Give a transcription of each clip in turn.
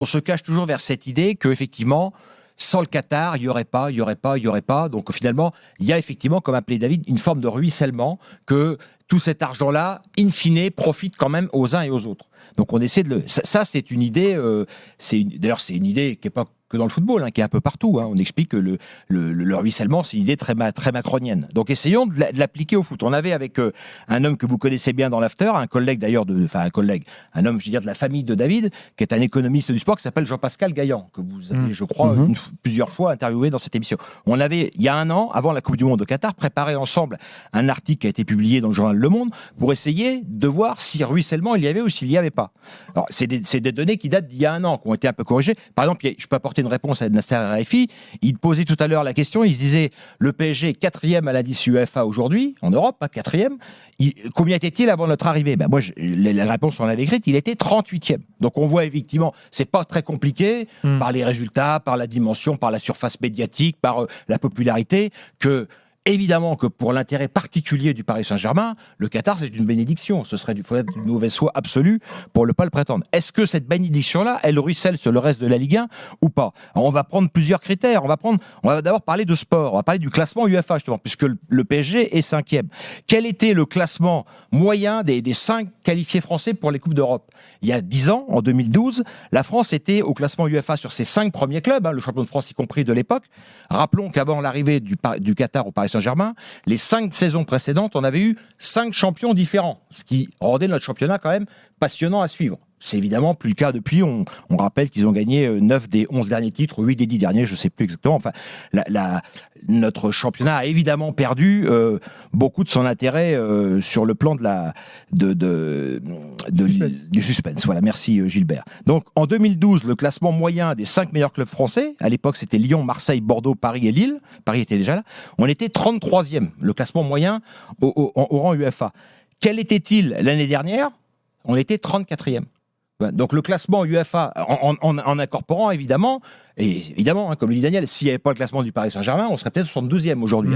on se cache toujours vers cette idée qu'effectivement, sans le Qatar, il n'y aurait pas. Donc finalement, il y a effectivement, comme appelé David, une forme de ruissellement que tout cet argent-là, in fine, profite quand même aux uns et aux autres. Donc on essaie de le... Ça c'est une idée, d'ailleurs c'est une idée qui n'est pas que dans le football, qui est un peu partout. On explique que le ruissellement, c'est une idée très macronienne. Donc essayons de l'appliquer au foot. On avait avec un homme que vous connaissez bien dans l'after, un collègue d'ailleurs, un homme, je veux dire, de la famille de David, qui est un économiste du sport, qui s'appelle Jean-Pascal Gaillan, que vous avez, je crois, plusieurs fois interviewé dans cette émission. On avait, il y a un an, avant la Coupe du Monde au Qatar, préparé ensemble un article qui a été publié dans le journal Le Monde pour essayer de voir si ruissellement il y avait ou s'il n'y avait pas. Alors, c'est des données qui datent d'il y a un an, qui ont été un peu corrigées. Par exemple, je peux apporter une réponse à Nasser Al-Khelaifi. Il posait tout à l'heure la question, il se disait, le PSG est 4e à l'indice UEFA aujourd'hui, en Europe, 4e. Combien était-il avant notre arrivée? Moi, la réponse, on l'avait écrite, il était 38e. Donc on voit effectivement, c'est pas très compliqué, par les résultats, par la dimension, par la surface médiatique, par la popularité, que... Évidemment que pour l'intérêt particulier du Paris Saint-Germain, le Qatar, c'est une bénédiction. Ce serait une mauvaise foi absolue pour ne pas le prétendre. Est-ce que cette bénédiction-là, elle ruisselle sur le reste de la Ligue 1 ou pas? Alors, on va prendre plusieurs critères. On va d'abord parler de sport. On va parler du classement UEFA, justement, puisque le PSG est 5e. Quel était le classement moyen des 5 qualifiés français pour les Coupes d'Europe? Il y a 10 ans, en 2012, la France était au classement UEFA sur ses 5 premiers clubs, le champion de France y compris de l'époque. Rappelons qu'avant l'arrivée du Qatar au Paris Saint-Germain, les 5 saisons précédentes, on avait eu 5 champions différents, ce qui rendait notre championnat quand même passionnant à suivre. C'est évidemment plus le cas depuis. On rappelle qu'ils ont gagné 9 des 11 derniers titres, 8 des 10 derniers, je ne sais plus exactement. Enfin, notre championnat a évidemment perdu beaucoup de son intérêt sur le plan du suspense. Voilà, merci Gilbert. Donc en 2012, le classement moyen des 5 meilleurs clubs français, à l'époque c'était Lyon, Marseille, Bordeaux, Paris et Lille. Paris était déjà là. On était 33e, le classement moyen au rang UEFA. Quel était-il l'année dernière? On était 34e. Donc le classement UEFA, en incorporant évidemment, comme le dit Daniel, s'il n'y avait pas le classement du Paris Saint-Germain, on serait peut-être 72e aujourd'hui.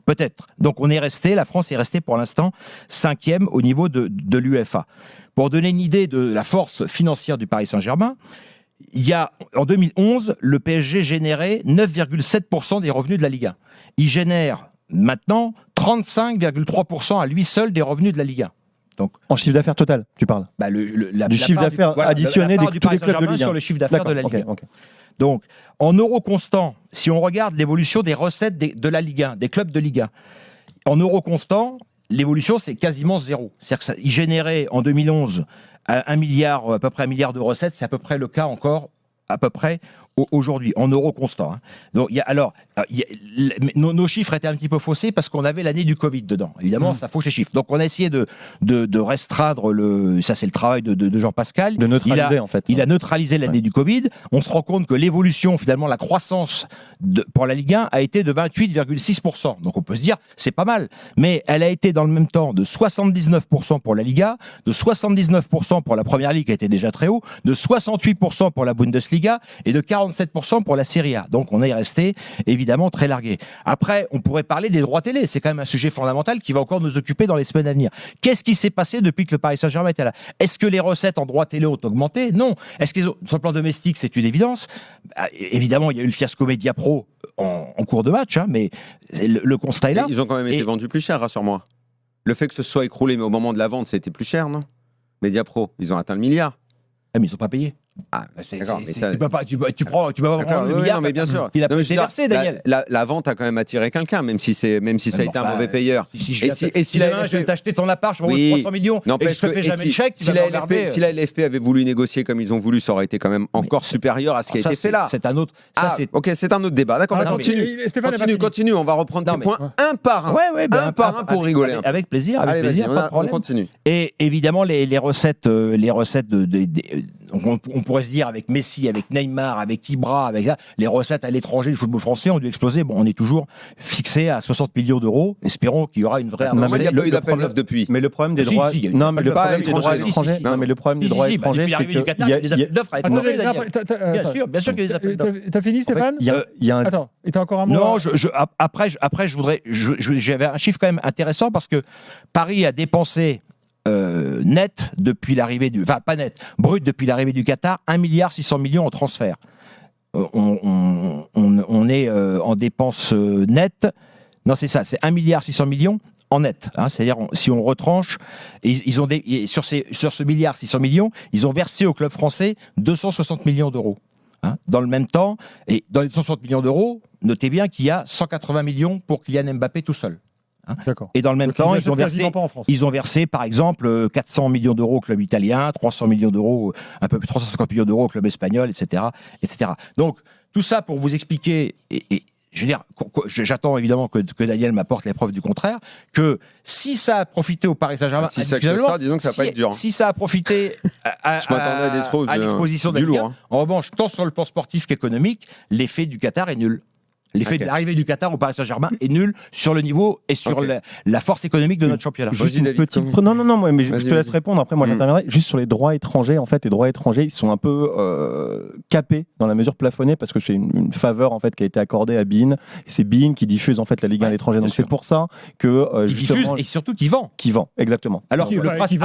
Peut-être. Donc la France est restée pour l'instant 5e au niveau de l'UEFA. Pour donner une idée de la force financière du Paris Saint-Germain, en 2011, le PSG générait 9,7% des revenus de la Ligue 1. Il génère maintenant 35,3% à lui seul des revenus de la Ligue 1. Donc, en chiffre d'affaires total, tu parles du chiffre d'affaires additionné de tous les clubs de Ligue 1 sur le chiffre d'affaires de la Ligue 1. Donc, en euros constants, si on regarde l'évolution des recettes de la Ligue 1, des clubs de Ligue 1, en euros constants, l'évolution c'est quasiment zéro. C'est-à-dire qu'ils généraient en 2011 à peu près 1 milliard de recettes, c'est à peu près le cas encore, à peu près aujourd'hui, en euros constants. Donc, nos chiffres étaient un petit peu faussés parce qu'on avait l'année du Covid dedans. Évidemment, ça fausse les chiffres. Donc, on a essayé de restreindre ça c'est le travail de Jean-Pascal. De neutraliser, en fait. Il a neutralisé l'année du Covid. On se rend compte que l'évolution, finalement, la croissance pour la Ligue 1 a été de 28,6%. Donc, on peut se dire, c'est pas mal. Mais elle a été, dans le même temps, de 79% pour la Liga, de 79% pour la Première Ligue, qui était déjà très haut, de 68% pour la Bundesliga et de 47% pour la Serie A. Donc, on est resté, évidemment, très largué. Après, on pourrait parler des droits télé. C'est quand même un sujet fondamental qui va encore nous occuper dans les semaines à venir. Qu'est-ce qui s'est passé depuis que le Paris Saint-Germain était là? Est-ce que les recettes en droits télé ont augmenté? Non. Est-ce que sur le plan domestique, c'est une évidence? Évidemment, il y a eu le fiasco Mediapro en cours de match, mais le constat est là. Ils ont quand même été vendus plus cher, rassure-moi. Le fait que ce soit écroulé, mais au moment de la vente, c'était plus cher, non? Mediapro, ils ont atteint le milliard. Mais ils n'ont pas payé. Tu peux pas prendre le milliard, mais bien sûr. Il a pas été versé, Daniel. La vente a quand même attiré quelqu'un, même si ça a été un mauvais payeur. Si demain je vais t'acheter ton appart, je me vends 300 millions et je te fais jamais le chèque, si la LFP avait voulu négocier comme ils ont voulu, ça aurait été quand même encore supérieur à ce qui a été fait là. C'est un autre. Ok, c'est un autre débat. D'accord, continue. On va reprendre tes points un par un. Un par un pour rigoler. Avec plaisir, pas de problème. On continue. Et évidemment, les recettes on pourrait se dire avec Messi, avec Neymar, avec Ibra, avec ça, les recettes à l'étranger du football français ont dû exploser. Bon, on est toujours fixé à 60 millions d'euros. Espérons qu'il y aura une vraie avancée. Il n'y a pas eu d'appel d'offres depuis. Mais le problème des droits étrangers. Non, mais le problème des droits étrangers, c'est qu'il y a des appels d'offres à l'étranger. Bien sûr qu'il y a des appels d'offres. T'as fini, Stéphane? Attends, et t'as encore un mot? Non, après, j'avais un chiffre quand même intéressant parce que Paris a dépensé net depuis l'arrivée du... Enfin, pas net, brut depuis l'arrivée du Qatar, 1,6 milliard en transfert. On est en dépenses nettes. Non, c'est ça, c'est 1,6 milliard en net. Hein, c'est-à-dire, si on retranche, sur ce 1,6 milliard, ils ont versé au club français 260 millions d'euros. Hein, dans le même temps, et dans les 260 millions d'euros, notez bien qu'il y a 180 millions pour Kylian Mbappé tout seul. Hein. Et dans le même temps, ils ont versé, par exemple, 400 millions d'euros au club italien, 300 millions d'euros, un peu plus 350 millions d'euros au club espagnol, etc., etc. Donc, tout ça pour vous expliquer, et je veux dire, j'attends évidemment que Daniel m'apporte les preuves du contraire, que si ça a profité au Paris Saint-Germain, si ça, disons que ça va pas être dur. Si ça a profité à l'exposition de Ligue 1, en revanche, tant sur le plan sportif qu'économique, l'effet du Qatar est nul. L'effet de l'arrivée du Qatar au Paris Saint-Germain est nul sur le niveau et sur la force économique de notre championnat. Juste une petite... Non, mais je te laisse répondre. Après, moi, j'interviendrai. Juste sur les droits étrangers. En fait, les droits étrangers, ils sont un peu capés dans la mesure plafonnée parce que c'est une faveur en fait qui a été accordée à beIN. C'est beIN qui diffuse en fait la Ligue 1 à l'étranger. Donc c'est pour ça que diffuse et surtout qui vend. Qui vend, exactement. Alors que le principe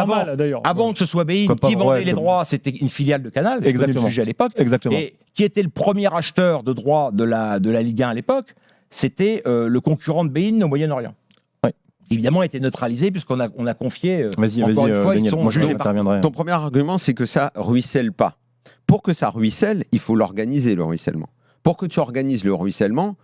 avant que ce soit beIN qui vendait les droits, c'était une filiale de Canal. Exactement. Jugé à l'époque. Exactement. Et qui était le premier acheteur de droits de la Ligue 1 à l'époque, c'était le concurrent de beIN au Moyen-Orient. Ouais. Évidemment, a été neutralisé puisqu'on a confié. Vas-y, encore une fois, Daniel, ils sont jugés. Ton premier argument, c'est que ça ruisselle pas. Pour que ça ruisselle, il faut l'organiser, le ruissellement. Pour que tu organises le ruissellement,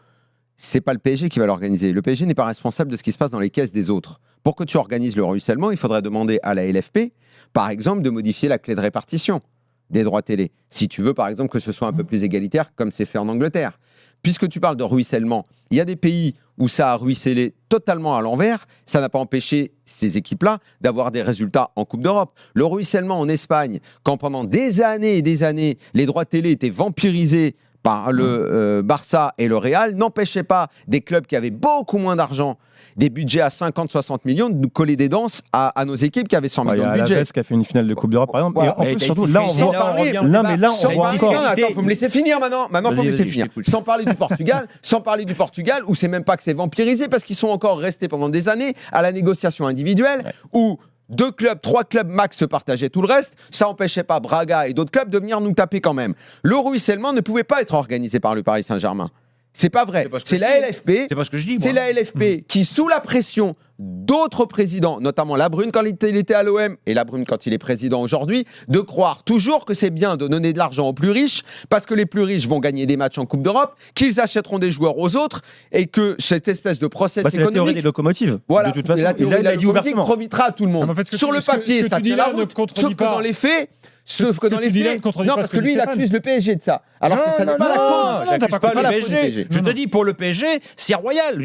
c'est pas le PSG qui va l'organiser. Le PSG n'est pas responsable de ce qui se passe dans les caisses des autres. Pour que tu organises le ruissellement, il faudrait demander à la LFP, par exemple, de modifier la clé de répartition des droits télé. Si tu veux, par exemple, que ce soit un peu plus égalitaire, comme c'est fait en Angleterre. Puisque tu parles de ruissellement, il y a des pays où ça a ruissellé totalement à l'envers. Ça n'a pas empêché ces équipes-là d'avoir des résultats en Coupe d'Europe. Le ruissellement en Espagne, quand pendant des années et des années, les droits télé étaient vampirisés par le Barça et le Real, n'empêchait pas des clubs qui avaient beaucoup moins d'argent, des budgets à 50-60 millions, de nous coller des dents à nos équipes qui avaient 100 millions de budget. Il y a l'Aves qui a fait une finale de Coupe d'Europe, par exemple. Voilà. Et en plus, surtout, là, on voit encore... Attends, il faut me laisser finir maintenant. Maintenant, il faut me laisser finir. Sans parler du Portugal, où c'est même pas que c'est vampirisé, parce qu'ils sont encore restés pendant des années à la négociation individuelle, où 2 clubs, 3 clubs max se partageaient tout le reste. Ça n'empêchait pas Braga et d'autres clubs de venir nous taper quand même. Le ruissellement ne pouvait pas être organisé par le Paris Saint-Germain. C'est pas vrai. C'est la LFP. C'est pas ce que je dis. C'est la LFP qui, sous la pression d'autres présidents, notamment Labrune quand il était à l'OM et Labrune quand il est président aujourd'hui, de croire toujours que c'est bien de donner de l'argent aux plus riches parce que les plus riches vont gagner des matchs en Coupe d'Europe, qu'ils achèteront des joueurs aux autres et que cette espèce de process économique. C'est la théorie des locomotives. Voilà. De toute façon, la théorie de ouvertement profitera à tout le monde. En fait, sur le papier, ça tient la route. Sauf que dans les faits. Sauf que dans les faits, non, parce que lui, il accuse le PSG de ça. Alors que ça n'est pas la cause. J'accuse pas le PSG. Je te dis, pour le PSG, c'est royal.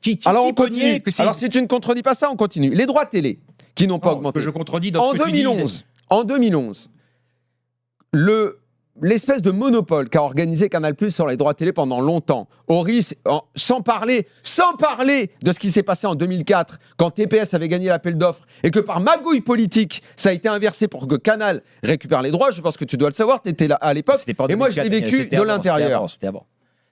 Qui peut nier que c'est... Alors, si tu ne contredis pas ça, on continue. Les droits télé, qui n'ont pas augmenté. Je contredis dans ce que tu dis. En 2011, l'espèce de monopole qu'a organisé Canal+ sur les droits télé pendant longtemps, au risque, sans parler de ce qui s'est passé en 2004, quand TPS avait gagné l'appel d'offres, et que par magouille politique, ça a été inversé pour que Canal récupère les droits. Je pense que tu dois le savoir, tu étais là à l'époque, et moi je l'ai vécu de l'intérieur.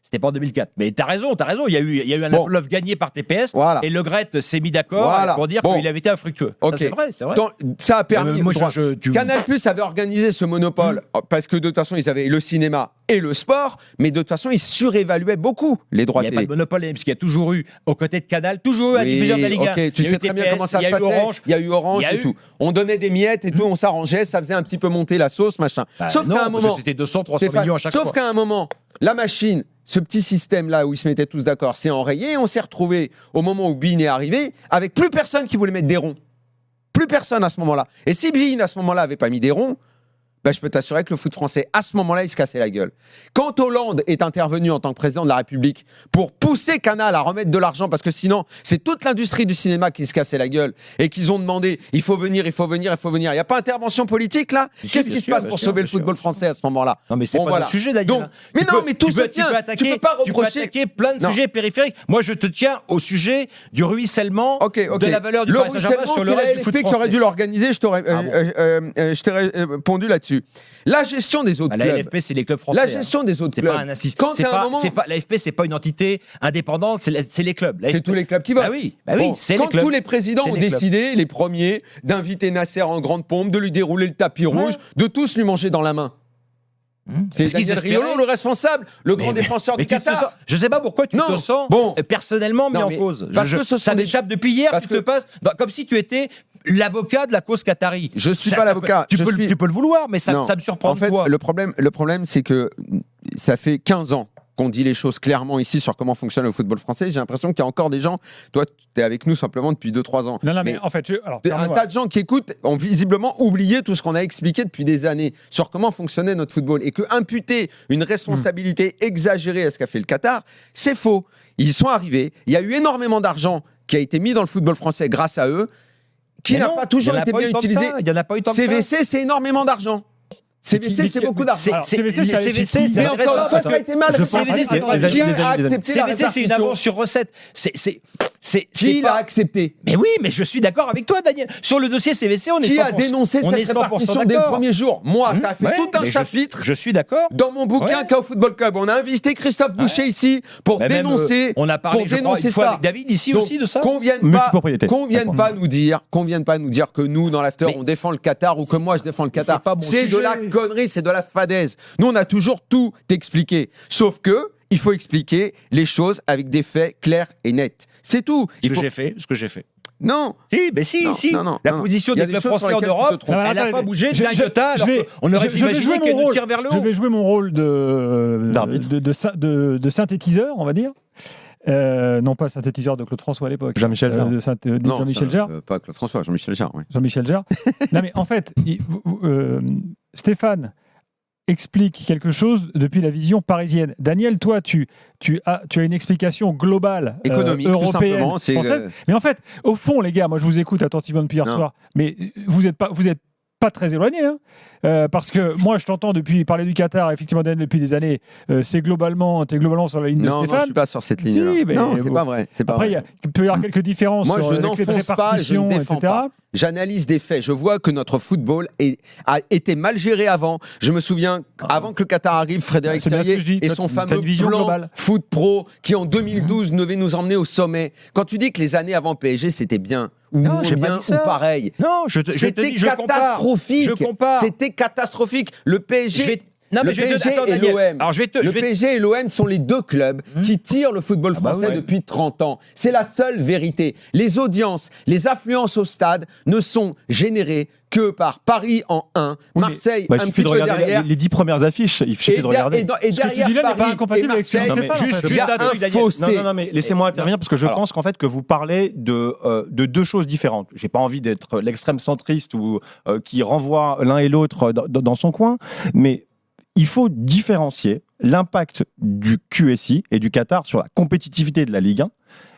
C'était pas en 2004. Mais t'as raison. Il y a eu un appel gagné par TPS et Le Gret s'est mis d'accord pour dire qu'il avait été infructueux. Okay. C'est vrai. Donc, ça a permis. Canal+ avait organisé ce monopole parce que de toute façon, ils avaient le cinéma et le sport, mais de toute façon, ils surévaluaient beaucoup les droits télé. Il n'y a pas de monopole, parce qu'il y a toujours eu, aux côtés de Canal, un diffuseur de la Ligue 1. Tu sais très bien comment ça se passait. Il y a eu Orange et tout. On donnait des miettes et tout, on s'arrangeait, ça faisait un petit peu monter la sauce, machin. Sauf qu'à un moment. C'était 200-300 millions à chaque fois. Sauf qu'à un moment, la machine, ce petit système-là où ils se mettaient tous d'accord, s'est enrayé et on s'est retrouvé au moment où beIN est arrivé avec plus personne qui voulait mettre des ronds. Plus personne à ce moment-là. Et si beIN à ce moment-là avait pas mis des ronds, je peux t'assurer que le foot français, à ce moment-là, il se cassait la gueule. Quand Hollande est intervenu en tant que président de la République pour pousser Canal à remettre de l'argent, parce que sinon, c'est toute l'industrie du cinéma qui se cassait la gueule, et qu'ils ont demandé, il faut venir. Il n'y a pas intervention politique, là? Qu'est-ce qui se passe pour sauver le football français à ce moment-là? Non, mais c'est pas le sujet, Daniel. Donc, mais tout se tient. Tu peux pas reprocher. Tu peux attaquer plein de sujets périphériques. Moi, je te tiens au sujet du ruissellement de la valeur du Paris Saint-Germain sur le reste du foot français. Le ruissellement, c'est la LFP qui aurait dû l'organiser. Je t'aurais répondu là-dessus. là-dessus. La gestion des autres La clubs. LFP, c'est les clubs français. La gestion des autres C'est clubs. pas un assist. Quand C'est à un pas, moment- c'est pas, la FP, c'est pas une entité indépendante, c'est les clubs. La C'est FP. tous les clubs qui votent. Bah oui, Bon, c'est les quand clubs. tous les présidents C'est ont les clubs. décidé, les premiers, d'inviter Nasser en grande pompe, de lui dérouler le tapis rouge, de tous lui manger dans la main. C'est Parce qu'ils Daniel espéraient- Riolo, le responsable, le grand Mais- défenseur mais du tu te Qatar. sens- je sais pas pourquoi tu Non, te sens bon. personnellement mis Non, en mais cause. parce que ce ça sont des- m'échappe depuis hier. parce Tu te que- passes comme si tu étais l'avocat de la cause qatari. Je suis Ça- pas ça l'avocat. peut- je suis- Tu peux le vouloir, mais Non. ça me surprend. En fait, quoi. le problème, c'est que ça fait 15 ans qu'on dit les choses clairement ici sur comment fonctionne le football français. J'ai l'impression qu'il y a encore des gens, toi, tu es avec nous simplement depuis 2-3 ans. Non, mais en fait, alors, Un pardon-moi. tas de gens qui écoutent ont visiblement oublié tout ce qu'on a expliqué depuis des années sur comment fonctionnait notre football et que imputer une responsabilité exagérée à ce qu'a fait le Qatar, c'est faux. Ils sont arrivés, il y a eu énormément d'argent qui a été mis dans le football français grâce à eux, qui Mais n'a non, pas toujours il y en a été pas bien eu tant que utilisé. ça, Il y en a pas eu tant que ça. CVC, c'est énormément d'argent. CVC, c'est beaucoup d'argent. Alors, CVC, CVC, c'est c'est Mais intéressant, encore une fois, parce ça a été mal. je pense- CVC, c'est Attends, qui a les amis. accepté la CVC, c'est une répartition avance sur recette. Qui l'a pas- accepté? Mais oui, mais je suis d'accord avec toi, Daniel. Sur le dossier CVC, on est Qui a 100%. dénoncé on cette est 100% répartition dès le d'accord. premier jour? Moi, ça a fait Ouais, tout un mais chapitre. Je suis d'accord. Dans mon bouquin Ouais. Chaos Football Club, on a invité Christophe Boucher ici pour Mais même, dénoncer. on a parlé pour je crois, dénoncer une fois ça. avec David ici Donc, aussi de ça. Qu'on vienne Multipropriété. pas nous dire que nous dans l'after Mais- on défend le Qatar ou que moi je défends le Qatar. c'est pas mon C'est de sujet. la connerie, c'est de la fadaise. Nous on a toujours tout expliqué, sauf que il faut expliquer les choses avec des faits clairs et nets. C'est tout. Ce Il que faut... j'ai fait, ce que j'ai fait. Non. Si, mais si, Non, si. non, La non. position Il y a des des clubs choses sur français en lesquelles tu te Europe, trompes. elle n'a pas bougé je- d'un je- iota, je alors vais- qu'on aurait je pu vais imaginer jouer qu'elle mon nous rôle. tire vers le Je haut. vais jouer mon rôle D'arbitre. de synthétiseur, on va dire. Non pas synthétiseur de Claude François à l'époque. Jean-Michel Jarre. De Non, Jean-Michel ça, Jarre. pas Claude François, Jean-Michel Jarre. Ouais. Jean-Michel Jarre. Non mais en fait, Stéphane explique quelque chose depuis la vision parisienne. Daniel, toi, tu as une explication globale Économique, tout européenne, simplement. C'est française. Mais en fait, au fond, les gars, moi je vous écoute attentivement depuis hier Non. soir, mais vous êtes pas très éloignés, hein, parce que moi je t'entends parler du Qatar, effectivement, Daniel, depuis des années. T'es globalement sur la ligne de non, Stéphane. je suis pas sur cette Si, ligne-là. mais Non, c'est vous- pas vrai. C'est pas Après, vrai. il peut y avoir quelques différences Moi, sur je les clés de n'enfonce pas et je ne répartition, défends etc. pas. J'analyse des faits. Je vois que notre football a été mal géré avant. Je me souviens, avant que le Qatar arrive, Frédéric C'est bien ce Thirier que je dis. et Toi, son t'as fameux une vision plan globale. Foot Pro qui, en 2012, devait nous emmener au sommet. Quand tu dis que les années avant PSG, c'était bien, ou Non, moins j'ai pas bien, dit ça. ou pareil, Non, je te c'était dis, je compare. catastrophique. Je compare. C'était catastrophique. Le PSG... Je vais- Non, mais Le je vais te PSG attends, et Daniel. l'OM. Alors, je vais te. Le je vais- PSG et l'OM sont les deux clubs qui tirent le football Ah bah français oui. depuis 30 ans. C'est la seule vérité. Les audiences, les affluences au stade ne sont générées que par Paris en 1, mais- Marseille Bah, il un suffit petit de peu regarder derrière. les 10 premières affiches. Il suffit de regarder. Et Ce que tu derrière dis là n'est pas Paris incompatible et avec ce que Marseille, dit Stéphane, en juste- fait. il y a un truc, un Daniel. fossé. Non, mais laissez-moi intervenir parce que je Alors. pense qu'en fait que vous parlez de deux choses différentes. J'ai pas envie d'être l'extrême centriste ou qui renvoie l'un et l'autre dans son coin, mais il faut différencier l'impact du QSI et du Qatar sur la compétitivité de la Ligue 1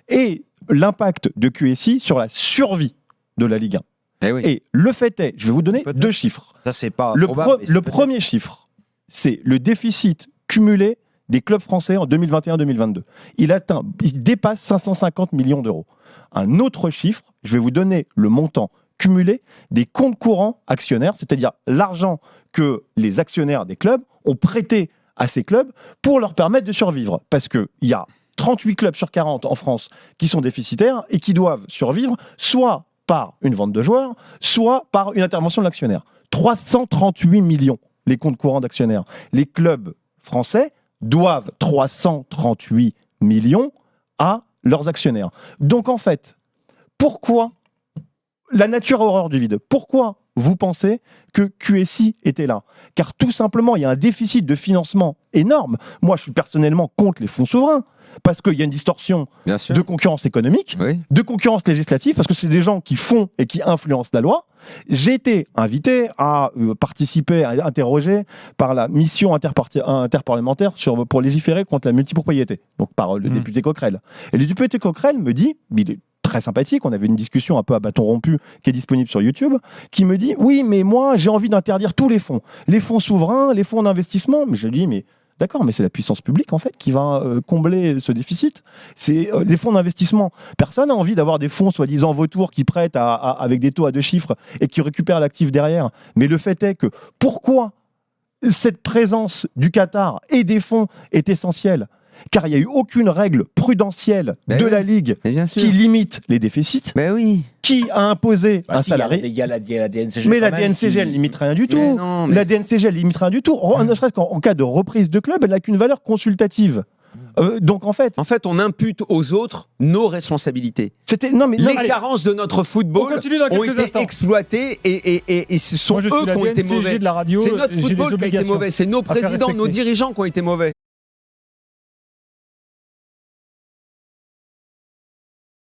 et l'impact de QSI sur la survie de la Ligue 1. Eh oui. Et le fait est, je vais vous donner Peut-être. 2 chiffres. Ça, c'est pas. Le, probable, mais c'est le peut-être. premier chiffre, c'est le déficit cumulé des clubs français en 2021-2022. Il dépasse 550 millions d'euros. Un autre chiffre, je vais vous donner le montant cumulé des comptes courants actionnaires, c'est-à-dire l'argent que les actionnaires des clubs ont prêté à ces clubs pour leur permettre de survivre. Parce qu'il y a 38 clubs sur 40 en France qui sont déficitaires et qui doivent survivre soit par une vente de joueurs, soit par une intervention de l'actionnaire. 338 millions, les comptes courants d'actionnaires. Les clubs français doivent 338 millions à leurs actionnaires. Donc en fait, pourquoi la nature a horreur du vide? Pourquoi vous pensez que QSI était là? Car tout simplement, il y a un déficit de financement énorme. Moi, je suis personnellement contre les fonds souverains, parce qu'il y a une distorsion Bien sûr. de concurrence économique, Oui. de concurrence législative, parce que c'est des gens qui font et qui influencent la loi. J'ai été invité à participer, à interroger par la mission interparlementaire pour légiférer contre la multipropriété, donc par le député Coquerel. Et le député Coquerel me dit, il est très sympathique, on avait une discussion un peu à bâton rompu qui est disponible sur YouTube, qui me dit, oui, mais moi j'ai envie d'interdire tous les fonds souverains, les fonds d'investissement. Mais je lui dis, mais D'accord, mais c'est la puissance publique en fait qui va combler ce déficit. C'est les fonds d'investissement. Personne n'a envie d'avoir des fonds soi-disant vautours qui prêtent avec des taux à 2 chiffres et qui récupèrent l'actif derrière. Mais le fait est que pourquoi cette présence du Qatar et des fonds est essentielle ? Car il n'y a eu aucune règle prudentielle de la Ligue qui limite les déficits, qui a imposé un salarié. Il y a la DNCG. Mais la DNCG, elle ne limite rien du tout. La DNCG, elle limite rien du tout. Ne serait-ce qu'en cas de reprise de club, elle n'a qu'une valeur consultative. Donc en fait, on impute aux autres nos responsabilités. Les carences de notre football ont été exploitées et ce sont eux qui ont été mauvais. C'est notre football qui a été mauvais. C'est nos présidents, nos dirigeants qui ont été mauvais.